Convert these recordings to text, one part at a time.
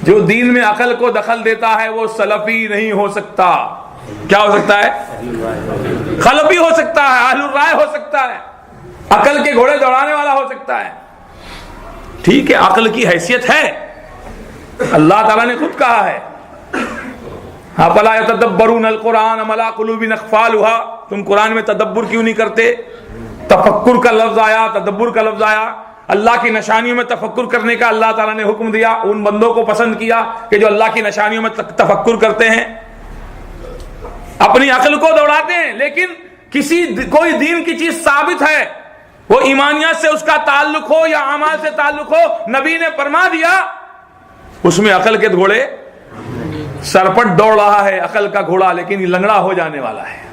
جو دین میں عقل کو دخل دیتا ہے وہ سلفی نہیں ہو سکتا. کیا ہو سکتا ہے؟ خلفی ہو سکتا ہے، اہل الرائے ہو سکتا ہے، عقل کے گھوڑے دوڑانے والا ہو سکتا ہے. ٹھیک ہے، عقل کی حیثیت ہے، اللہ تعالیٰ نے خود کہا ہے افلا یتدبرون القرآن ام علی قلوب اقفالها. تم قرآن میں تدبر کیوں نہیں کرتے؟ تفکر کا لفظ آیا، تدبر کا لفظ آیا. اللہ کی نشانیوں میں تفکر کرنے کا اللہ تعالیٰ نے حکم دیا. ان بندوں کو پسند کیا کہ جو اللہ کی نشانیوں میں تفکر کرتے ہیں، اپنی عقل کو دوڑاتے ہیں. لیکن کوئی دین کی چیز ثابت ہے، وہ ایمانیات سے اس کا تعلق ہو یا اعمال سے تعلق ہو، نبی نے فرما دیا، اس میں عقل کے گھوڑے سرپٹ دوڑ رہا ہے، عقل کا گھوڑا، لیکن یہ لنگڑا ہو جانے والا ہے.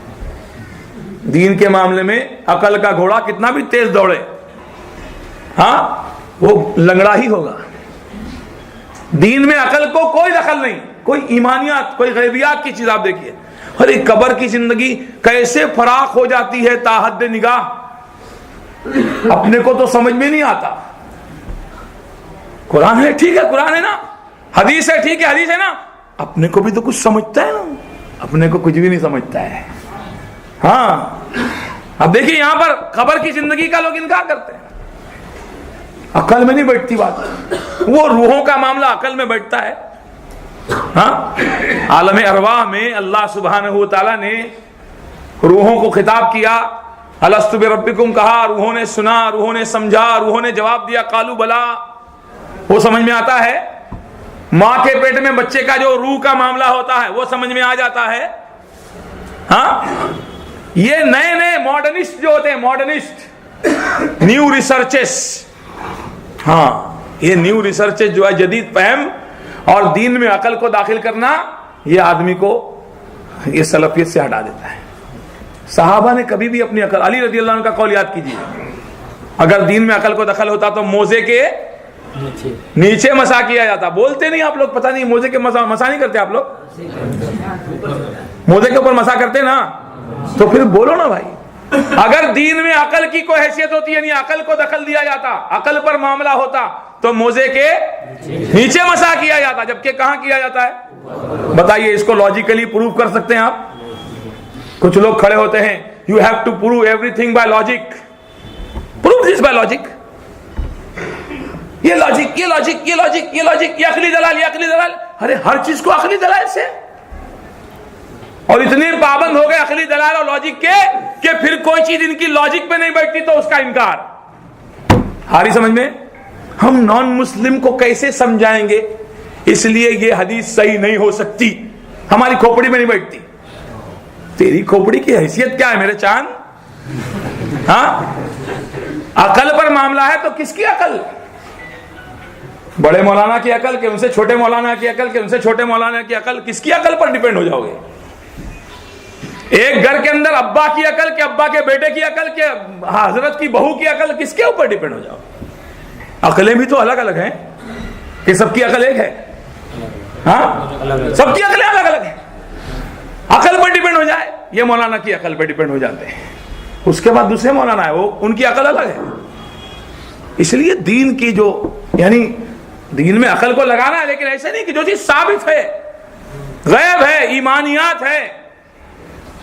دین کے معاملے میں عقل کا گھوڑا کتنا بھی تیز دوڑے، ہاں وہ لنگڑا ہی ہوگا. دین میں عقل کو کوئی دخل نہیں. کوئی ایمانیات، کوئی غیبیات کی چیز آپ دیکھیے. ارے قبر کی زندگی کیسے فراخ ہو جاتی ہے تا حد نگاہ، اپنے کو تو سمجھ میں نہیں آتا. قرآن ہے ٹھیک ہے، قرآن ہے نا، حدیث ہے ٹھیک ہے، حدیث ہے نا، اپنے کو بھی تو کچھ سمجھتا ہے نا، اپنے کو کچھ بھی نہیں سمجھتا ہے. ہاں اب دیکھیے یہاں پر قبر کی زندگی کا لوگ انکار کرتے ہیں، عقل میں نہیں بیٹھتی بات. وہ روحوں کا معاملہ عقل میں بیٹھتا ہے. ہاں عالم ارواح میں اللہ سبحانہ و تعالیٰ نے روحوں کو خطاب کیا، الست بربکم کہا، روحوں نے سنا، روحوں نے سمجھا، روحوں نے جواب دیا قالوا بلا. وہ سمجھ میں آتا ہے. ماں کے پیٹ میں بچے کا جو روح کا معاملہ ہوتا ہے وہ سمجھ میں آ جاتا ہے. ہاں یہ نئے نئے ماڈرنسٹ جو ہوتے ہیں، ماڈرنسٹ نیو ریسرچز، ہاں یہ نیو ریسرچز جو ہے جدید فہم اور دین میں عقل کو داخل کرنا، یہ آدمی کو یہ سلفیت سے ہٹا دیتا ہے. صحابہ نے کبھی بھی اپنی عقل، علی رضی اللہ عنہ کا قول یاد کیجیے، اگر دین میں عقل کو دخل ہوتا تو موزے کے نیچے مسا کیا جاتا. بولتے نہیں آپ لوگ، پتہ نہیں موزے کے مسا نہیں کرتے آپ لوگ؟ موزے کے اوپر مسا کرتے نا، تو پھر بولو نا بھائی. اگر دین میں عقل کی کوئی حیثیت ہوتی ہے، یعنی عقل کو دخل دیا جاتا، عقل پر معاملہ ہوتا، تو موزے کے نیچے مسا کیا جاتا. جبکہ کہاں کیا جاتا ہے؟ بتائیے، اس کو لاجیکلی پروو کر سکتے ہیں آپ؟ کچھ لوگ کھڑے ہوتے ہیں، you have to prove every thing by logic, prove this by logic. یہ لاجک، یہ لاجک، یہ لاجک، یہ لاجک، یہ عقلی دلال، یہ عقلی دلال. ارے ہر چیز کو عقلی دلال سے، اور اتنے پابند ہو گئے عقلی دلال اور لاجک کے کہ پھر کوئی چیز ان کی لاجک پہ نہیں بیٹھتی تو اس کا انکار. ہاری سمجھ میں؟ ہم نان مسلم کو کیسے سمجھائیں گے؟ اس لیے یہ حدیث صحیح نہیں ہو سکتی، ہماری کھوپڑی میں نہیں بیٹھتی. تیری کھوپڑی کی حیثیت کیا ہے میرے چاند؟ ہاں عقل پر معاملہ ہے تو کس کی عقل؟ بڑے مولانا کی عقل کہ ان سے چھوٹے مولانا کی عقل کہ ان سے چھوٹے مولانا کی عقل؟ کس کی عقل پر ڈیپینڈ ہو جاؤ گے؟ ایک گھر کے اندر ابا کی عقل کہ ابا کے بیٹے کی عقل کہ حضرت کی بہو کی عقل، کس کے اوپر ڈیپینڈ ہو جاؤ؟ عقلیں بھی تو الگ الگ ہیں کہ سب کی عقل ایک ہے؟ ہاں سب کی عقلیں الگ الگ ہیں. عقل پر ڈیپینڈ ہو جائے، یہ مولانا کی عقل پہ ڈیپینڈ ہو جاتے ہیں، اس کے بعد دوسرے مولانا ہے، وہ ان کی عقل الگ ہے. اس لیے دین کی جو، یعنی دین میں عقل کو لگانا ہے، لیکن ایسے نہیں کہ جو چیز ثابت ہے، غیب ہے، ایمانیات ہے.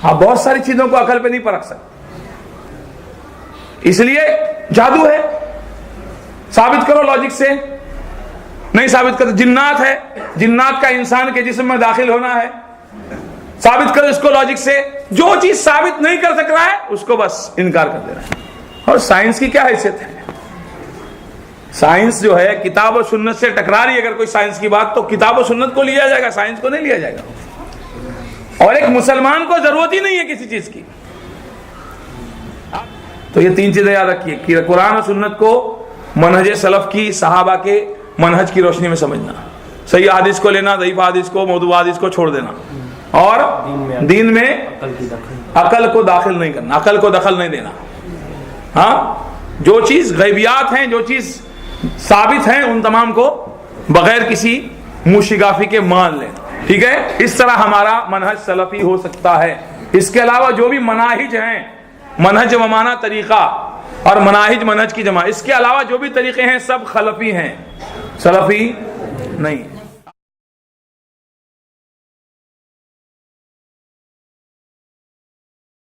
آپ بہت ساری چیزوں کو عقل پہ نہیں پرکھ سکتے. اس لیے جادو ہے، ثابت کرو لاجک سے، نہیں ثابت کرو. جنات ہے، جنات کا انسان کے جسم میں داخل ہونا ہے، ثابت کرو اس کو لاجک سے. جو چیز ثابت نہیں کر سک رہا ہے اس کو بس انکار کر دے رہا ہے. اور سائنس کی کیا حیثیت ہے؟ سائنس جو ہے کتاب و سنت سے ٹکرا رہی ہے. اگر کوئی سائنس کی بات تو کتاب و سنت کو لیا جائے گا، سائنس کو نہیں لیا جائے گا. اور ایک مسلمان کو ضرورت ہی نہیں ہے کسی چیز کی. تو یہ تین چیزیں یاد رکھیے کہ قرآن و سنت کو منہج سلف کی، صحابہ کے منہج کی روشنی میں سمجھنا، صحیح حدیث کو لینا، ضعیف حدیث کو، موضوع حدیث کو چھوڑ دینا، اور دین میں عقل کو داخل نہیں کرنا، عقل کو دخل نہیں دینا. ہاں جو چیز غیبیات ہیں، جو چیز ثابت ہیں، ان تمام کو بغیر کسی موشگافی کے مان لیں. ٹھیک ہے، اس طرح ہمارا منہج سلفی ہو سکتا ہے. اس کے علاوہ جو بھی مناہج ہیں، منہج ومانا طریقہ اور مناہج منہج کی جمع، اس کے علاوہ جو بھی طریقے ہیں سب خلفی ہیں، سلفی نہیں.